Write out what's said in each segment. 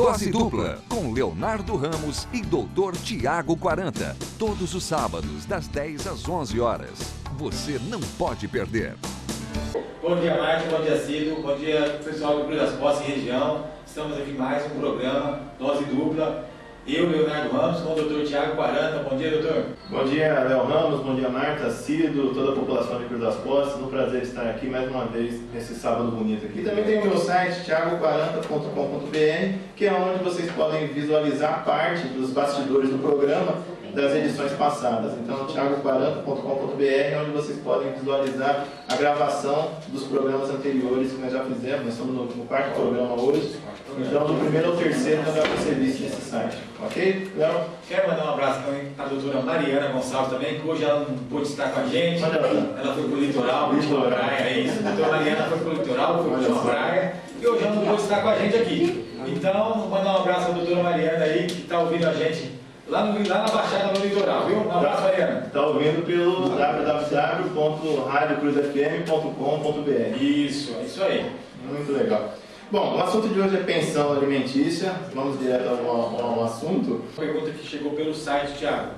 Dose Dupla, com Leonardo Ramos e Dr. Tiago 40. Todos os sábados, das 10 às 11 horas. Você não pode perder. Bom dia, Marte, bom dia, Cido, bom dia, pessoal do Cruz das Poças e região. Estamos aqui em mais um programa, Dose Dupla. Eu, Leonardo Ramos, com o Dr. Tiago 40. Bom dia, doutor. Bom dia, Léo Ramos, bom dia, Marta, Cido, toda a população de Cruz das Poças. Um prazer estar aqui mais uma vez nesse sábado bonito aqui. Também tem o meu site, thiago40.com.br, que é onde vocês podem visualizar parte dos bastidores do programa das edições passadas. Então, thiago40.com.br é onde vocês podem visualizar a gravação dos programas anteriores que nós já fizemos. Nós estamos no quarto programa hoje. Então, do primeiro ao terceiro, nós vamos ser vistos nesse site. Ok, Léo? Quero mandar um abraço também para a doutora Mariana Gonçalves também, que hoje ela não pôde estar com a gente. Ela foi para o litoral, curtiu uma praia, é isso. A doutora Mariana foi para o litoral, foi curtir uma praia, e hoje ela não pôde estar com a gente aqui. Então, vou mandar um abraço para a doutora Mariana aí, que está ouvindo a gente lá na Baixada do Litoral, viu? Um abraço, Mariana. Está ouvindo pelo www.radiocruzfm.com.br. Isso, é isso aí. Muito legal. Bom, o assunto de hoje é pensão alimentícia. Vamos direto ao assunto. Pergunta que chegou pelo site, Thiago.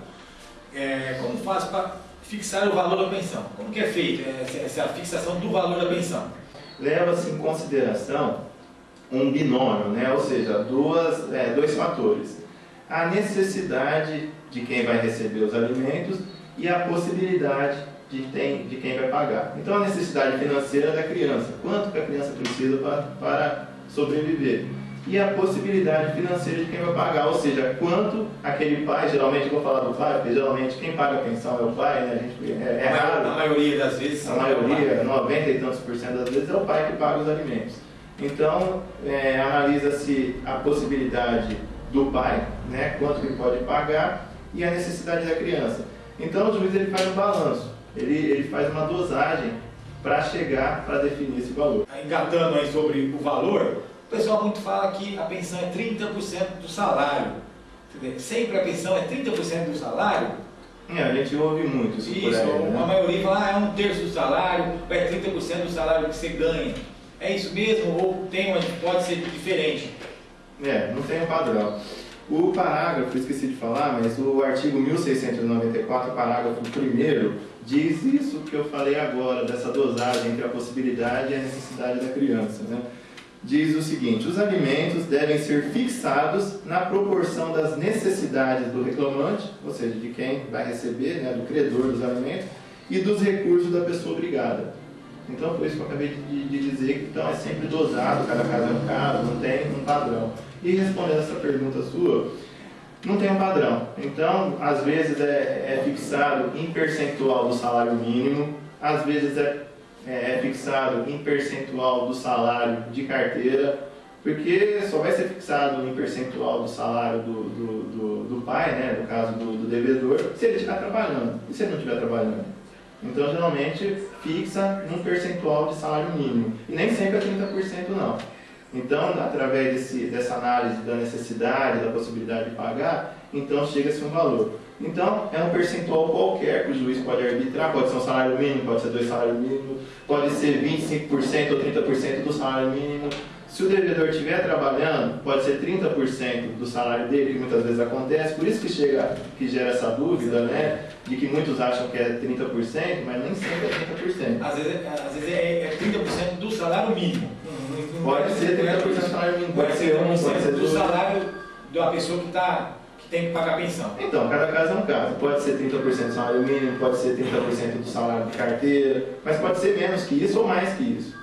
Como faz para fixar o valor da pensão? Como que é feito essa fixação do valor da pensão? Leva-se em consideração um binômio, né? Ou seja, dois fatores. A necessidade de quem vai receber os alimentos e a possibilidade de quem vai pagar. Então, a necessidade financeira da criança, quanto que a criança precisa para sobreviver. E a possibilidade financeira de quem vai pagar, ou seja, quanto aquele pai, geralmente eu vou falar do pai, porque geralmente quem paga a pensão é o pai, né? É raro. A maioria das vezes. A maioria, 90 e tantos por cento das vezes, é o pai que paga os alimentos. Então, analisa-se a possibilidade do pai, né? Quanto que ele pode pagar, e a necessidade da criança. Então, o juiz ele faz um balanço. Ele faz uma dosagem para chegar, para definir esse valor. Engatando aí sobre o valor, o pessoal muito fala que a pensão é 30% do salário. Sempre a pensão é 30% do salário? A gente ouve muito isso por aí, né? A maioria fala, é 1/3 do salário, ou é 30% do salário que você ganha. É isso mesmo ou pode ser diferente? Não tem um padrão. O parágrafo, esqueci de falar, mas o artigo 1694, parágrafo 1º, diz isso que eu falei agora, dessa dosagem entre a possibilidade e a necessidade da criança, né? Diz o seguinte: os alimentos devem ser fixados na proporção das necessidades do reclamante, ou seja, de quem vai receber, né, do credor dos alimentos, e dos recursos da pessoa obrigada. Então, foi isso que eu acabei de dizer, que então, é sempre dosado, cada caso é um caso, não tem um padrão. E respondendo essa pergunta sua, não tem um padrão. Então, às vezes é fixado em percentual do salário mínimo, às vezes é fixado em percentual do salário de carteira, porque só vai ser fixado em percentual do salário do pai, né, no caso do devedor, se ele estiver trabalhando. E se ele não estiver trabalhando? Então, geralmente, fixa num percentual de salário mínimo. E nem sempre é 30% não. Então, através dessa análise da necessidade, da possibilidade de pagar, então chega-se um valor. Então, é um percentual qualquer que o juiz pode arbitrar, pode ser um salário mínimo, pode ser 2 salários mínimos, pode ser 25% ou 30% do salário mínimo. Se o devedor estiver trabalhando, pode ser 30% do salário dele, que muitas vezes acontece, por isso que gera essa dúvida, né, de que muitos acham que é 30%, mas nem sempre é 30%. Às vezes é 30% do salário mínimo. Pode ser 30% do salário mínimo, pode ser 1% do salário da pessoa que tem que pagar a pensão. Então, cada caso é um caso. Pode ser 30% do salário mínimo, pode ser 30% do salário de carteira, mas pode ser menos que isso ou mais que isso.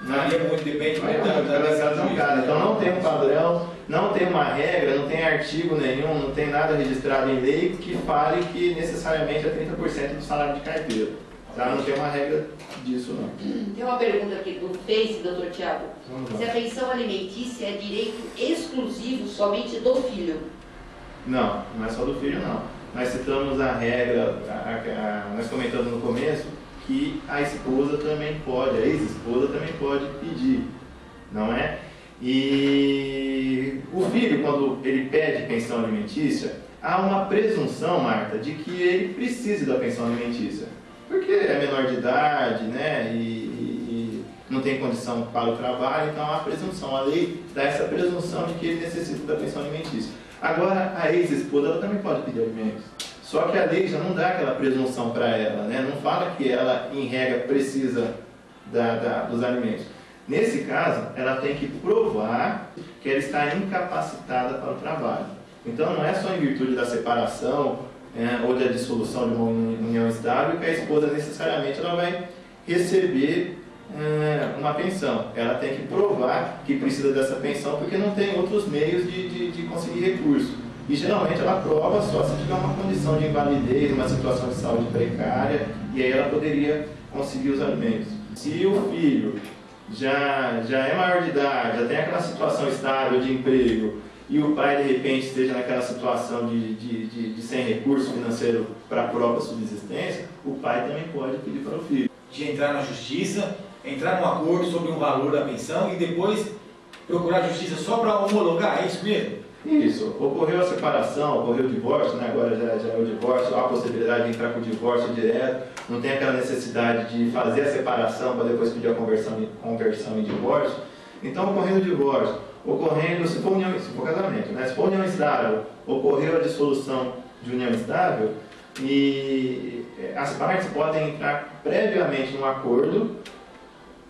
Varia muito, depende muito cada caso é um caso. Então não tem um padrão, não tem uma regra, não tem artigo nenhum, não tem nada registrado em lei que fale que necessariamente é 30% do salário de carteira. Tá? Não tem uma regra disso, não. Tem uma pergunta aqui do Face, doutor Tiago. Se a pensão alimentícia é direito exclusivo somente do filho? Não, não é só do filho, não. Nós citamos a regra, nós comentamos no começo, que a esposa também pode, a ex-esposa também pode pedir, não é? E o filho, quando ele pede pensão alimentícia, há uma presunção, Marta, de que ele precise da pensão alimentícia. Porque é menor de idade, né? E não tem condição para o trabalho, então há presunção. A lei dá essa presunção de que ele necessita da pensão alimentícia. Agora, a ex-esposa ela também pode pedir alimentos. Só que a lei já não dá aquela presunção para ela, né? Não fala que ela, em regra, precisa dos alimentos. Nesse caso, ela tem que provar que ela está incapacitada para o trabalho. Então, não é só em virtude da separação ou da dissolução de uma união estável que a esposa necessariamente ela vai receber uma pensão. Ela tem que provar que precisa dessa pensão porque não tem outros meios de conseguir recurso. E geralmente ela prova só se tiver uma condição de invalidez, uma situação de saúde precária, e aí ela poderia conseguir os alimentos. Se o filho já é maior de idade, já tem aquela situação estável de emprego, e o pai de repente esteja naquela situação de sem recurso financeiro para a própria subsistência, o pai também pode pedir para o filho. De entrar na justiça, entrar num acordo sobre um valor da pensão e depois procurar a justiça só para homologar, é isso mesmo? Isso, ocorreu a separação, ocorreu o divórcio, né? Agora já é o divórcio, há a possibilidade de entrar com o divórcio direto, não tem aquela necessidade de fazer a separação para depois pedir a conversão em divórcio. Então, ocorrendo o divórcio, se for casamento, né? Se for união estável, ocorreu a dissolução de união estável e as partes podem entrar previamente num acordo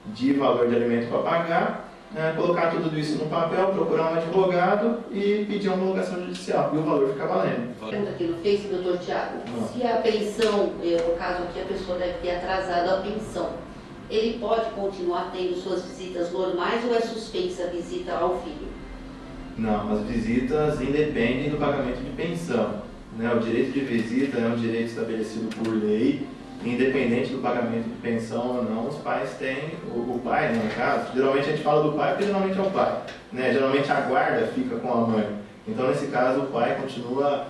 de valor de alimento para pagar, colocar tudo isso no papel, procurar um advogado e pedir uma homologação judicial, e o valor fica valendo. Pergunta aqui no Face, doutor Tiago, se a pensão, no caso aqui a pessoa deve ter atrasado a pensão, ele pode continuar tendo suas visitas normais ou é suspensa a visita ao filho? Não, as visitas independem do pagamento de pensão, né? O direito de visita é um direito estabelecido por lei, independente do pagamento de pensão ou não, os pais têm, o pai, no caso, geralmente a gente fala do pai porque geralmente é o pai, né? Geralmente a guarda fica com a mãe, então nesse caso o pai continua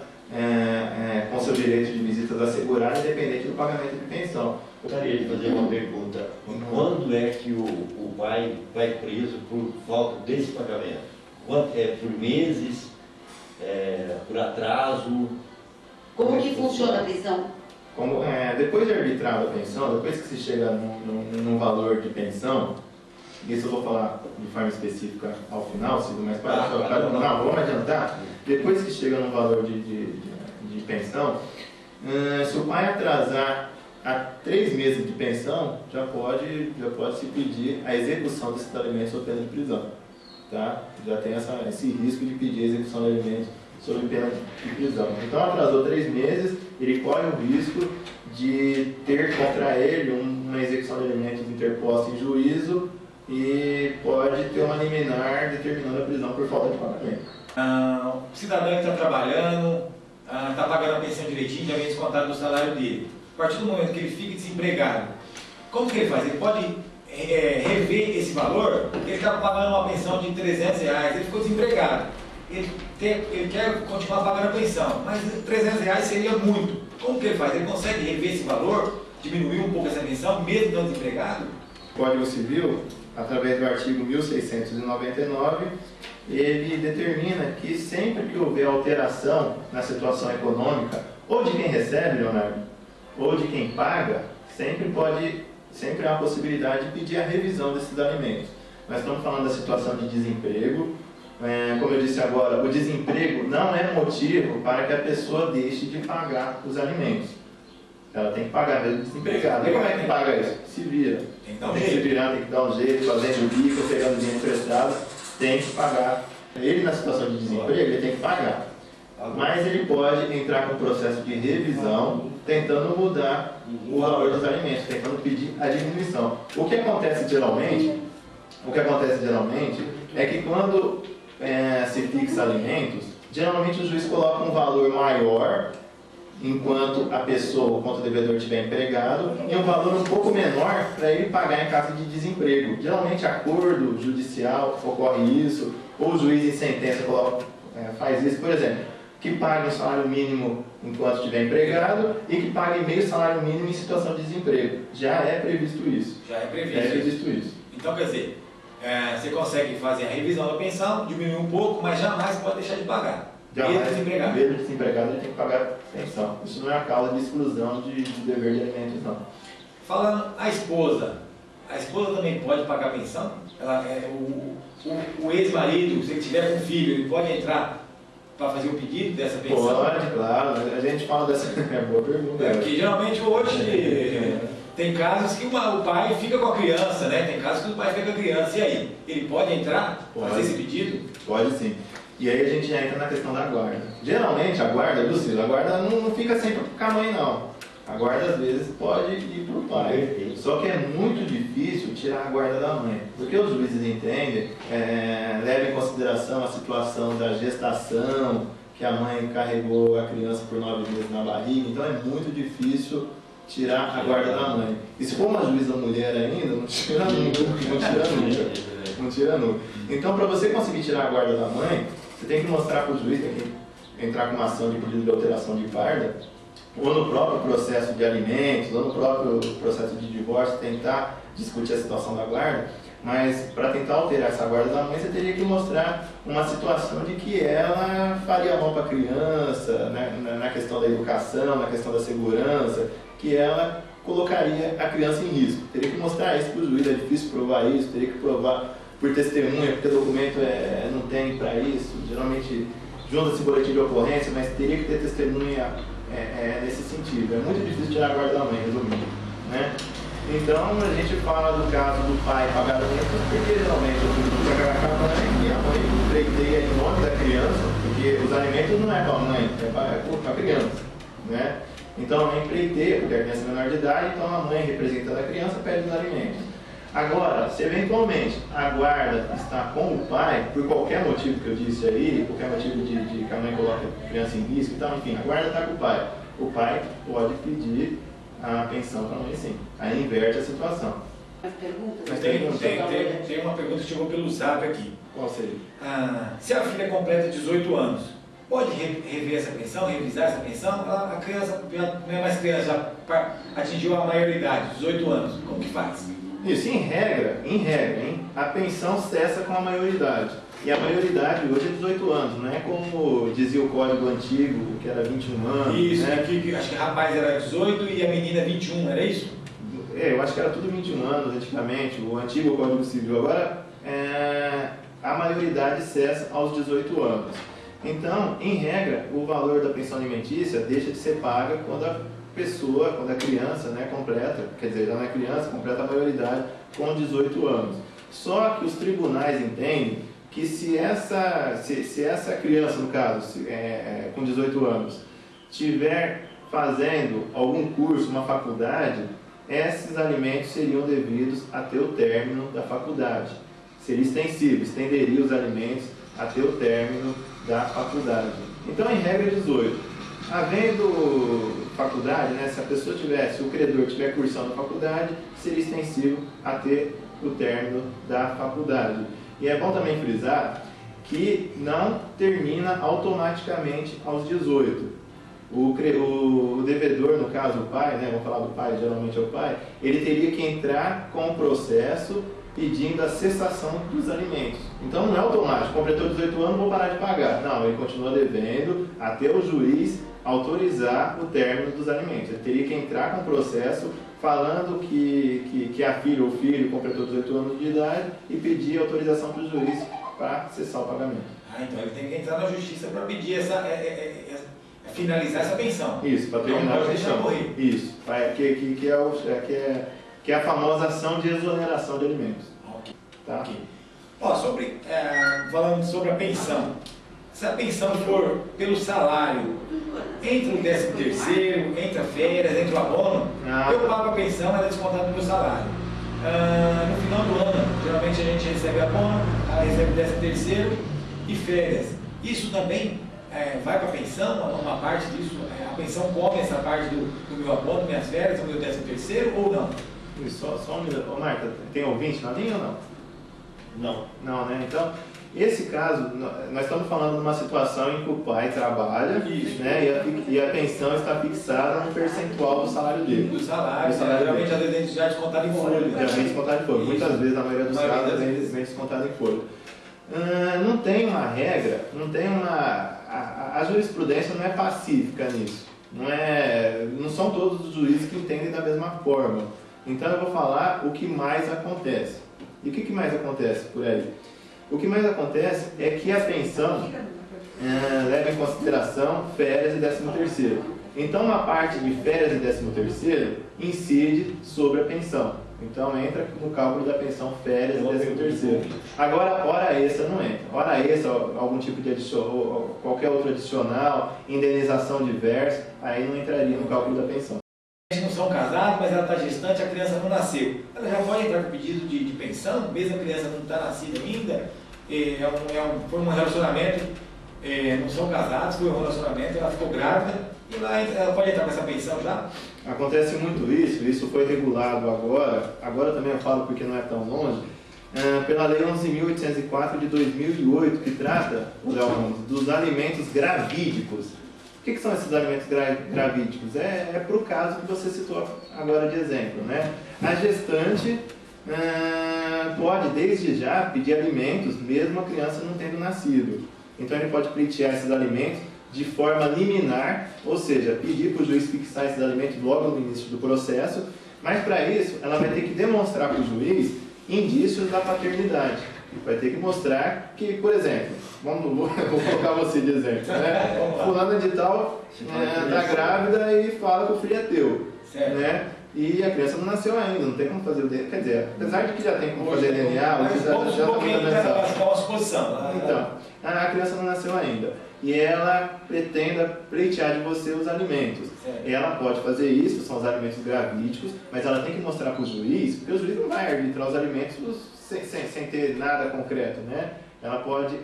com seu direito de visitas assegurado, independente do pagamento de pensão. Eu gostaria de fazer uma pergunta, quando é que o pai vai preso por falta desse pagamento? Quanto é por meses, por atraso? Como que funciona a prisão? Depois de arbitrada a pensão, depois que se chega num valor de pensão, isso eu vou falar de forma específica ao final, mas não, vamos adiantar. Depois que chega num valor de pensão, se o pai atrasar a 3 meses de pensão, já pode se pedir a execução desses alimentos sob pena de prisão. Tá? Já tem esse risco de pedir a execução de alimentos sob pena de prisão. Então, atrasou 3 meses, ele corre o risco de ter contra ele uma execução de alimentos interposta em juízo e pode ter uma liminar determinando a prisão por falta de pagamento. O cidadão que está trabalhando, está pagando a pensão direitinho, já vem descontado do salário dele. A partir do momento que ele fica desempregado, como que ele faz? Ele pode rever esse valor? Ele estava pagando uma pensão de R$300, ele ficou desempregado. Ele quer continuar pagando a pensão, mas R$300 seria muito. Como que ele faz? Ele consegue rever esse valor, diminuir um pouco essa pensão, mesmo estando desempregado? O Código Civil, através do artigo 1699, ele determina que sempre que houver alteração na situação econômica, ou de quem recebe, Leonardo, ou de quem paga, sempre há a possibilidade de pedir a revisão desses alimentos. Nós estamos falando da situação de desemprego. Como eu disse agora, o desemprego não é motivo para que a pessoa deixe de pagar os alimentos. Ela tem que pagar mesmo desempregada. E como é que paga isso? Se vira. Tem que dar um jeito. Se virar, tem que dar um jeito, fazendo bico, pegando dinheiro emprestado, tem que pagar. Ele, na situação de desemprego, ele tem que pagar. Mas ele pode entrar com o processo de revisão, tentando mudar o valor dos alimentos, tentando pedir a diminuição. O que acontece geralmente é que quando se fixa alimentos, geralmente o juiz coloca um valor maior enquanto o devedor estiver empregado e um valor um pouco menor para ele pagar em caso de desemprego. Geralmente acordo judicial ocorre isso, ou o juiz em sentença faz isso, por exemplo, que pague um salário mínimo enquanto estiver empregado e que pague meio salário mínimo em situação de desemprego. Já é previsto isso. Já é previsto isso. Então, quer dizer, você consegue fazer a revisão da pensão, diminuir um pouco, mas jamais pode deixar de pagar. Mesmo desempregado. Mesmo desempregado, ele tem que pagar a pensão. Isso não é a causa de exclusão de dever de alimentos, não. Falando a esposa a esposa também pode pagar pensão? O ex-marido, se ele tiver um filho, ele pode entrar para fazer o pedido dessa pensão? Pode, claro. A gente fala dessa... É boa pergunta. Porque geralmente hoje tem casos que o pai fica com a criança, né? Tem casos que o pai fica com a criança. E aí? Ele pode entrar, fazer esse pedido? Pode sim. E aí a gente já entra na questão da guarda. Geralmente a guarda, Lucila, a guarda não fica sempre com a mãe, não. A guarda às vezes pode ir para o pai. Só que é muito difícil tirar a guarda da mãe. Porque os juízes entendem, levam em consideração a situação da gestação, que a mãe carregou a criança por 9 meses na barriga. Então é muito difícil tirar a guarda da mãe. E se for uma juíza mulher ainda, não tira nunca. Não tira nunca. Então, para você conseguir tirar a guarda da mãe, você tem que mostrar para o juiz, tem que entrar com uma ação de pedido de alteração de guarda, ou no próprio processo de alimentos, ou no próprio processo de divórcio, tentar discutir a situação da guarda, mas para tentar alterar essa guarda da mãe, você teria que mostrar uma situação de que ela faria mal para a criança, né, na questão da educação, na questão da segurança, que ela colocaria a criança em risco. Teria que mostrar isso para o juiz, é difícil provar isso, teria que provar por testemunha, porque documento não tem para isso, geralmente junta-se boletim de ocorrência, mas teria que ter testemunha nesse sentido. É muito difícil tirar a guarda da mãe, resumindo, né? Então a gente fala do caso do pai pagar alimentos, porque geralmente o filho precisa pagar com a mãe e a mãe pleiteia em nome da criança, porque os alimentos não é para a mãe, é para a criança, né? Então a mãe pleiteia, porque a criança é menor de idade, então a mãe, representando a criança, pede os alimentos. Agora, se eventualmente a guarda está com o pai, por qualquer motivo que eu disse aí, qualquer motivo de que a mãe coloque a criança em risco e tal, enfim, a guarda está com o pai pode pedir a pensão para a mãe sim. Aí inverte a situação. Perguntas? Tem uma pergunta que chegou pelo zap aqui. Qual seria? Se a filha completa 18 anos, pode rever essa pensão, revisar essa pensão? A criança não é mais criança, já atingiu a maioridade, 18 anos, como que faz? Isso, em regra, a pensão cessa com a maioridade. E a maioridade hoje é 18 anos, não é como dizia o código antigo, que era 21 anos. Isso, né? acho que o rapaz era 18 e a menina 21, era isso? Eu acho que era tudo 21 anos antigamente, o antigo Código Civil. Agora, a maioridade cessa aos 18 anos. Então, em regra, o valor da pensão alimentícia deixa de ser paga quando a criança, né, completa, quer dizer, já não é criança, completa a maioridade com 18 anos. Só que os tribunais entendem que se essa criança, no caso, com 18 anos, estiver fazendo algum curso, uma faculdade, esses alimentos seriam devidos até o término da faculdade. Seria extensível, estenderia os alimentos até o término da faculdade. Então, em regra, 18. Havendo faculdade, né, se a pessoa se o credor estiver cursando a faculdade, seria extensível até o término da faculdade. E é bom também frisar que não termina automaticamente aos 18. O devedor, no caso o pai, né, vamos falar do pai, geralmente é o pai, ele teria que entrar com o processo pedindo a cessação dos alimentos. Então não é automático, completou 18 anos, vou parar de pagar. Não, ele continua devendo até o juiz autorizar o término dos alimentos. Ele teria que entrar com o processo falando que a filha ou o filho completou 18 anos de idade e pedir autorização para o juiz para cessar o pagamento. Então ele tem que entrar na justiça para pedir finalizar essa pensão. Isso, para terminar a pensão. Morrer. Isso, que é a famosa ação de exoneração de alimentos. Ok. Tá? Okay. Falando sobre a pensão, se a pensão for pelo salário, entra o 13º, entra férias, entra o abono, eu pago a pensão, ela é descontada do meu salário. No final do ano, geralmente a gente recebe abono, recebe 13º e férias. Isso também vai para a pensão, uma parte disso, a pensão come essa parte do meu abono, minhas férias, do meu 13º ou não? Só um minuto. Ô, Marta, tem ouvinte na linha ou não? Não. Não, né? Então, esse caso, nós estamos falando de uma situação em que o pai trabalha, né, e a pensão está fixada no percentual do salário dele. Do salário, geralmente às vezes já é descontado em folha. Geralmente descontado em folha. Muitas vezes, na maioria dos casos, vem descontado em folha. Não tem uma regra, a jurisprudência não é pacífica nisso. Não são todos os juízes que entendem da mesma forma. Então eu vou falar o que mais acontece. E o que mais acontece por aí? O que mais acontece é que a pensão leva em consideração férias e 13º. Então a parte de férias e 13º incide sobre a pensão. Então entra no cálculo da pensão férias e 13º. Agora, hora extra não entra. Hora extra, algum tipo de adicional, qualquer outro adicional, indenização diversa, aí não entraria no cálculo da pensão. Não são casados, mas ela está gestante, a criança não nasceu. Ela já pode entrar com pedido de pensão, mesmo a criança não está nascida ainda. Foi um relacionamento, não são casados, foi um relacionamento, ela ficou grávida e ela pode entrar com essa pensão já? Acontece muito isso foi regulado agora também eu falo porque não é tão longe, pela Lei 11.804 de 2008, que trata, Léo Ramos, dos alimentos gravídicos. O que são esses alimentos gravídicos? É para o caso que você citou agora de exemplo, né? A gestante pode, desde já, pedir alimentos, mesmo a criança não tendo nascido. Então, ele pode pleitear esses alimentos de forma liminar, ou seja, pedir para o juiz fixar esses alimentos logo no início do processo, mas, para isso, ela vai ter que demonstrar para o juiz indícios da paternidade. Vai ter que mostrar que, por exemplo, vou colocar você de exemplo, né? Fulana de tal está grávida e fala que o filho é teu, né? E a criança não nasceu ainda, não tem como fazer o DNA. Quer dizer, apesar de que já tem como fazer DNA, mas já está fundamental. uma suposição. Então, a criança não nasceu ainda e ela pretenda pleitear de você os alimentos. Ela pode fazer isso, são os alimentos gravídicos, mas ela tem que mostrar para o juiz, porque o juiz não vai arbitrar os alimentos sem ter nada concreto, né? Ela pode,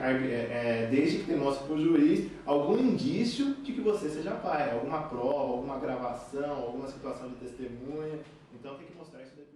desde que demonstre para o juiz algum indício de que você seja pai, alguma prova, alguma gravação, alguma situação de testemunha. Então tem que mostrar isso daí.